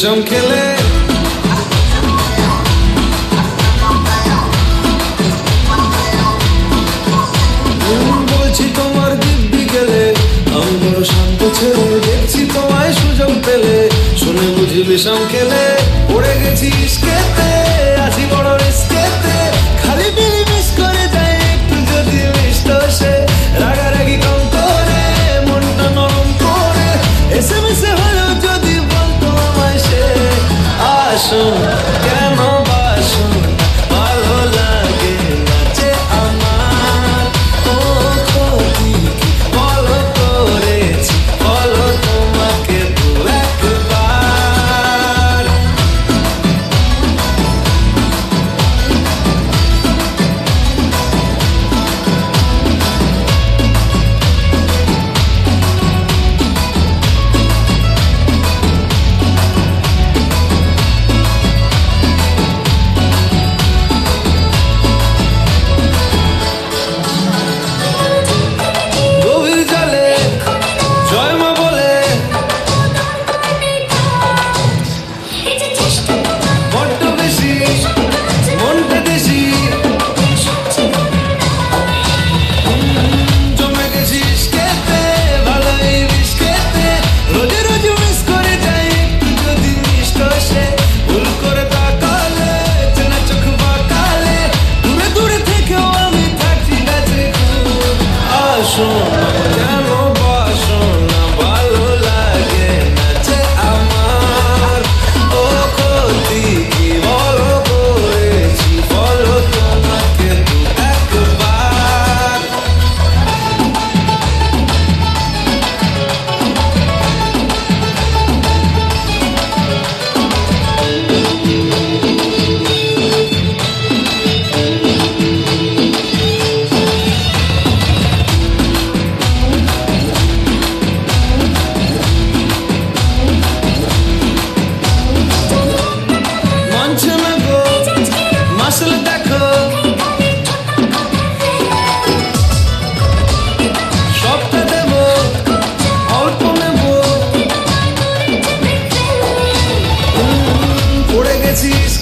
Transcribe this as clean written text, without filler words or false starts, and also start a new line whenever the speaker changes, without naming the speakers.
বিষম খেলে বলছি তোমার দিব্যি গেলে আমি বড় শান্ত ছেলে দেখছি তোমায় সুযোগ পেলে শুনে বুঝি বিষম খেলে পড়ে গেছি ইস্কেতে আছি বড় রিস্কেতে খালি বিলি মিস করে যায় একটু যদি মিষ্ট সে রাগারাগি কম করে মনটা নরম করে এসএমএস এ হলেও যদি বলতো আমায় সে আসুন কেন বাসুন ভালো লাগে আছে আমার ও ক্ষতি কি বলো করেছি বলো তোমাকে দু একবার গভীর জলে জয় মা বলে বড্ড বেশি মনটা দেশি জমে গেছি ইস্কেতে ভালোই বিস্কেতে রোজে রোজ মিস করে যাই একটু যদি মিষ্ট সে ভুল করে তাকালে চেনা চোখ বাঁকালে দূরে দূরে থেকেও আমি থাকি কাছে খুব আসুন কেন বাসুন না ভালো লাগে নাচে আমার ও ক্ষতি কি বলো করেছি বলো তোমাকে দু একবার মানছে না গো মাসলে দেখো সবটা দেব অল্প নেব পড়ে গেছিস